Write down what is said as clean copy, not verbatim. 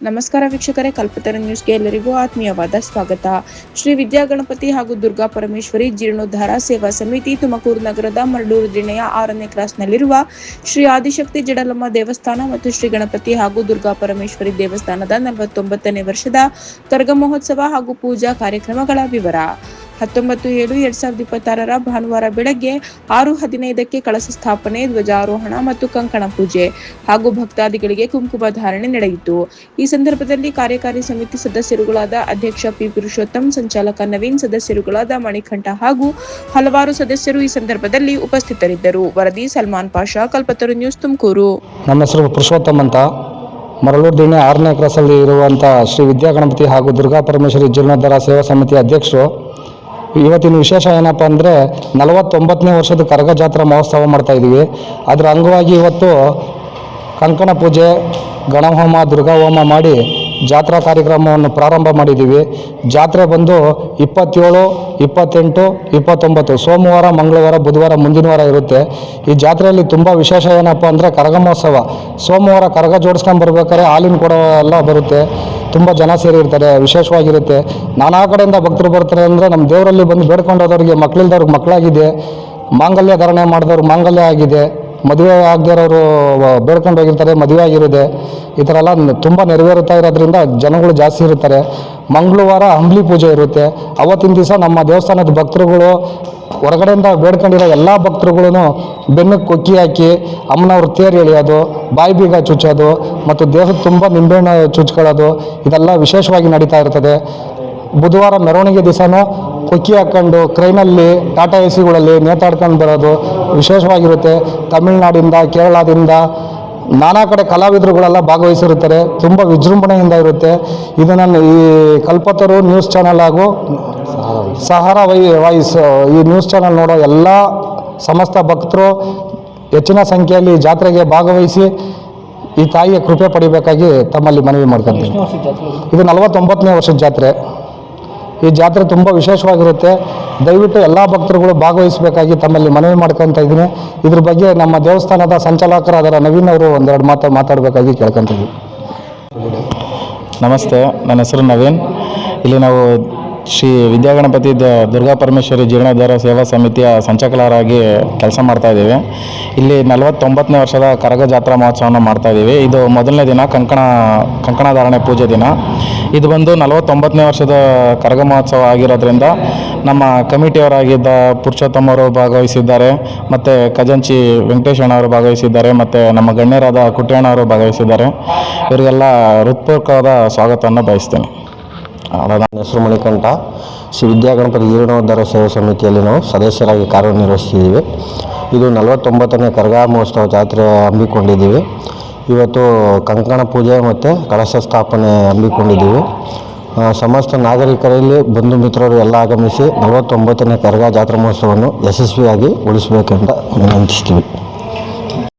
ನಮಸ್ಕಾರ ವೀಕ್ಷಕರೇ, ಕಲ್ಪತರು ನ್ಯೂಸ್ಗೆ ಎಲ್ಲರಿಗೂ ಆತ್ಮೀಯವಾದ ಸ್ವಾಗತ. ಶ್ರೀ ವಿದ್ಯಾಗಣಪತಿ ಹಾಗೂ ದುರ್ಗಾ ಪರಮೇಶ್ವರಿ ಜೀರ್ಣೋದ್ಧಾರ ಸೇವಾ ಸಮಿತಿ ತುಮಕೂರು ನಗರದ ಮರಳೂರು ದಿಣ್ಣೆಯ 6ನೇ ಕ್ರಾಸ್ನಲ್ಲಿರುವ ಶ್ರೀ ಆದಿಶಕ್ತಿ ಜಡಲಮ್ಮ ದೇವಸ್ಥಾನ ಮತ್ತು ಶ್ರೀ ಗಣಪತಿ ಹಾಗೂ ದುರ್ಗಾ ಪರಮೇಶ್ವರಿ ದೇವಸ್ಥಾನದ 49ನೇ ವರ್ಷದ ಕರಗ ಮಹೋತ್ಸವ ಹಾಗೂ ಪೂಜಾ ಕಾರ್ಯಕ್ರಮಗಳ ವಿವರ. 19/7/2026 ಭಾನುವಾರ ಬೆಳಗ್ಗೆ 6:15ಕ್ಕೆ ಕಳಸ ಸ್ಥಾಪನೆ, ಧ್ವಜಾರೋಹಣ ಮತ್ತು ಕಂಕಣ ಪೂಜೆ ಹಾಗೂ ಭಕ್ತಾದಿಗಳಿಗೆ ಕುಂಕುಮ ಧಾರಣೆ ನಡೆಯಿತು. ಈ ಸಂದರ್ಭದಲ್ಲಿ ಕಾರ್ಯಕಾರಿ ಸಮಿತಿ ಸದಸ್ಯರುಗಳಾದ ಅಧ್ಯಕ್ಷ ಪಿ. ಪುರುಷೋತ್ತಮ್, ಸಂಚಾಲಕ ನವೀನ್, ಸದಸ್ಯರುಗಳಾದ ಮಣಿಕಂಠ ಹಾಗೂ ಹಲವಾರು ಸದಸ್ಯರು ಈ ಸಂದರ್ಭದಲ್ಲಿ ಉಪಸ್ಥಿತರಿದ್ದರು. ವರದಿ ಸಲ್ಮಾನ್ ಪಾಷಾ, ಕಲ್ಪತರು ನ್ಯೂಸ್, ತುಮಕೂರು. ನಮ್ಮ ಹೆಸರು ಪುರುಷೋತ್ತಮ್ ಅಂತ. ಮರಳೂರು ದಿಣ್ಣೆ 6ನೇ ಕ್ರಾಸಲ್ಲಿ ಇರುವಂಥ ಶ್ರೀ ವಿದ್ಯಾಗಣಪತಿ ಹಾಗೂ ದುರ್ಗಾ ಪರಮೇಶ್ವರಿ ಜೀರ್ಣೋದ್ಧಾರ ಸೇವಾ ಸಮಿತಿ ಅಧ್ಯಕ್ಷರು. ಇವತ್ತಿನ ವಿಶೇಷ ಏನಪ್ಪ ಅಂದರೆ 49ನೇ ವರ್ಷದ ಕರಗ ಜಾತ್ರಾ ಮಹೋತ್ಸವ ಮಾಡ್ತಾಯಿದ್ದೀವಿ. ಅದರ ಅಂಗವಾಗಿ ಇವತ್ತು ಕಂಕಣ ಪೂಜೆ, ಗಣಹೋಮ, ದುರ್ಗಾ ಹೋಮ ಮಾಡಿ ಜಾತ್ರಾ ಕಾರ್ಯಕ್ರಮವನ್ನು ಪ್ರಾರಂಭ ಮಾಡಿದ್ದೀವಿ. ಜಾತ್ರೆ ಬಂದು 27, 28, 29 ಸೋಮವಾರ, ಮಂಗಳವಾರ, ಬುಧವಾರ, ಮುಂದಿನ ವಾರ ಇರುತ್ತೆ. ಈ ಜಾತ್ರೆಯಲ್ಲಿ ತುಂಬ ವಿಶೇಷ ಏನಪ್ಪ ಅಂದರೆ ಕರಗ ಮಹೋತ್ಸವ. ಸೋಮವಾರ ಕರಗ ಜೋಡಿಸ್ಕೊಂಡು ಬರ್ಬೇಕಾದ್ರೆ ಹಾಲಿನ ಕೊಡೋ ಎಲ್ಲ ಬರುತ್ತೆ. ತುಂಬ ಜನ ಸೇರಿರ್ತಾರೆ, ವಿಶೇಷವಾಗಿರುತ್ತೆ. ನಾನಾ ಕಡೆಯಿಂದ ಭಕ್ತರು ಬರ್ತಾರೆ. ಅಂದರೆ ನಮ್ಮ ದೇವರಲ್ಲಿ ಬಂದು ಬೇಡ್ಕೊಂಡು ಹೋದವ್ರಿಗೆ, ಮಕ್ಕಳಿಲ್ದವ್ರಿಗೆ ಮಕ್ಕಳಾಗಿದೆ, ಮಾಂಗಲ್ಯ ಧಾರಣೆ ಮಾಡಿದವ್ರಿಗೆ ಮಾಂಗಲ್ಯ ಆಗಿದೆ, ಮದುವೆ ಆಗದಿರೋರು ಬೇಡ್ಕೊಂಡು ಹೋಗಿರ್ತಾರೆ, ಮದುವೆ ಆಗಿರುತ್ತೆ. ಈ ಥರ ಎಲ್ಲ ತುಂಬ ನೆರವೇರುತ್ತಾ ಇರೋದ್ರಿಂದ ಜನಗಳು ಜಾಸ್ತಿ ಇರ್ತಾರೆ. ಮಂಗಳವಾರ ಅಂಬ್ಲಿ ಪೂಜೆ ಇರುತ್ತೆ. ಅವತ್ತಿನ ದಿವಸ ನಮ್ಮ ದೇವಸ್ಥಾನದ ಭಕ್ತರುಗಳು, ಹೊರಗಡೆಯಿಂದ ಬೇಡ್ಕೊಂಡಿರೋ ಎಲ್ಲ ಭಕ್ತರುಗಳು ಬೆನ್ನಕ್ಕೆ ಕೊಕ್ಕಿ ಹಾಕಿ ಅಮ್ಮನವ್ರ ತೇರು ಎಳೆಯೋದು, ಬಾಯಿ ಬೀಗ ಚುಚ್ಚೋದು ಮತ್ತು ದೇಹದ ತುಂಬ ನಿಂಬೆಹಣ್ಣು ಚುಚ್ಕೊಳ್ಳೋದು, ಇದೆಲ್ಲ ವಿಶೇಷವಾಗಿ ನಡೀತಾ ಇರ್ತದೆ. ಬುಧವಾರ ಮೆರವಣಿಗೆ ದಿವಸನೂ ಕೊಕ್ಕಿ ಹಾಕ್ಕೊಂಡು ಕ್ರೈನಲ್ಲಿ, ಟಾಟಾ ಎಸಿಗಳಲ್ಲಿ ನೇತಾಡ್ಕೊಂಡು ಬರೋದು ವಿಶೇಷವಾಗಿರುತ್ತೆ. ತಮಿಳುನಾಡಿಂದ, ಕೇರಳದಿಂದ ನಾನಾ ಕಡೆ ಕಲಾವಿದರುಗಳೆಲ್ಲ ಭಾಗವಹಿಸಿರುತ್ತಾರೆ. ತುಂಬ ವಿಜೃಂಭಣೆಯಿಂದ ಇರುತ್ತೆ. ಇದನ್ನು ಈ ಕಲ್ಪತರು ನ್ಯೂಸ್ ಚಾನಲ್ ಹಾಗೂ ಸಹಾರಾ ವಾಯ್ಸ್ ಈ ನ್ಯೂಸ್ ಚಾನಲ್ ನೋಡೋ ಎಲ್ಲ ಸಮಸ್ತ ಭಕ್ತರು ಹೆಚ್ಚಿನ ಸಂಖ್ಯೆಯಲ್ಲಿ ಜಾತ್ರೆಗೆ ಭಾಗವಹಿಸಿ ಈ ತಾಯಿಯ ಕೃಪೆ ಪಡಿಬೇಕಾಗಿ ತಮ್ಮಲ್ಲಿ ಮನವಿ ಮಾಡ್ಕೊತೀನಿ. ಇದು 49ನೇ ವರ್ಷದ ಜಾತ್ರೆ. ಈ ಜಾತ್ರೆ ತುಂಬ ವಿಶೇಷವಾಗಿರುತ್ತೆ. ದಯವಿಟ್ಟು ಎಲ್ಲ ಭಕ್ತರುಗಳು ಭಾಗವಹಿಸಬೇಕಾಗಿ ತಮ್ಮಲ್ಲಿ ಮನವಿ ಮಾಡ್ಕೊತಾ ಇದ್ದೀನಿ. ಇದ್ರ ಬಗ್ಗೆ ನಮ್ಮ ದೇವಸ್ಥಾನದ ಸಂಚಾಲಕರಾದ ನವೀನ್ ಅವರು ಒಂದೆರಡು ಮಾತಾಡಬೇಕಾಗಿ ಕೇಳ್ಕೊತೀವಿ. ನಮಸ್ತೆ, ನನ್ನ ಹೆಸರು ನವೀನ್. ಇಲ್ಲಿ ನಾವು ಶ್ರೀ ವಿದ್ಯಾಗಣಪತಿ ದುರ್ಗಾ ಪರಮೇಶ್ವರಿ ಜೀರ್ಣೋದ್ಧಾರ ಸೇವಾ ಸಮಿತಿಯ ಸಂಚಾಲಕರಾಗಿ ಕೆಲಸ ಮಾಡ್ತಾಯಿದ್ದೀವಿ. ಇಲ್ಲಿ 49ನೇ ವರ್ಷದ ಕರಗ ಜಾತ್ರಾ ಮಹೋತ್ಸವವನ್ನು ಮಾಡ್ತಾಯಿದ್ದೀವಿ. ಇದು ಮೊದಲನೇ ದಿನ ಕಂಕಣಧಾರಣೆ ಪೂಜೆ ದಿನ. ಇದು ಬಂದು 49ನೇ ವರ್ಷದ ಕರಗ ಮಹೋತ್ಸವ ಆಗಿರೋದ್ರಿಂದ ನಮ್ಮ ಕಮಿಟಿಯವರಾಗಿದ್ದ ಪುರುಷೋತ್ತಮ್ ಅವರು ಭಾಗವಹಿಸಿದ್ದಾರೆ, ಮತ್ತು ಖಜಾಂಚಿ ವೆಂಕಟೇಶ್ ಅಣ್ಣ ಅವರು ಭಾಗವಹಿಸಿದ್ದಾರೆ, ಮತ್ತು ನಮ್ಮ ಗಣ್ಯರಾದ ಕುಟ್ಟಿಯಣ್ಣ ಅವರು ಭಾಗವಹಿಸಿದ್ದಾರೆ. ಇವರಿಗೆಲ್ಲ ಹೃತ್ಪೂರ್ವಕವಾದ ಸ್ವಾಗತವನ್ನು ಬಯಸ್ತೇನೆ. ನನ್ನ ಹೆಸರು ಮಣಿಕಂಠ. ಶ್ರೀ ವಿದ್ಯಾಗಣಪತಿ ಜೀರ್ಣೋದ್ಧಾರ ಸೇವಾ ಸಮಿತಿಯಲ್ಲಿ ನಾವು ಸದಸ್ಯರಾಗಿ ಕಾರ್ಯನಿರ್ವಹಿಸ್ತಿದ್ದೀವಿ. ಇದು 49ನೇ ಕರಗ ಮಹೋತ್ಸವ ಜಾತ್ರೆ ಹಮ್ಮಿಕೊಂಡಿದ್ದೀವಿ. ಇವತ್ತು ಕಂಕಣ ಪೂಜೆ ಮತ್ತು ಕಳಶ ಸ್ಥಾಪನೆ ಹಮ್ಮಿಕೊಂಡಿದ್ದೀವಿ. ಸಮಸ್ತ ನಾಗರಿಕರಲ್ಲಿ, ಬಂಧು ಮಿತ್ರರು ಎಲ್ಲ ಆಗಮಿಸಿ 49ನೇ ಕರಗ ಜಾತ್ರಾ ಮಹೋತ್ಸವವನ್ನು ಯಶಸ್ವಿಯಾಗಿ ಉಳಿಸಬೇಕೆಂದು ವಿನಂತಿಸ್ತೀವಿ.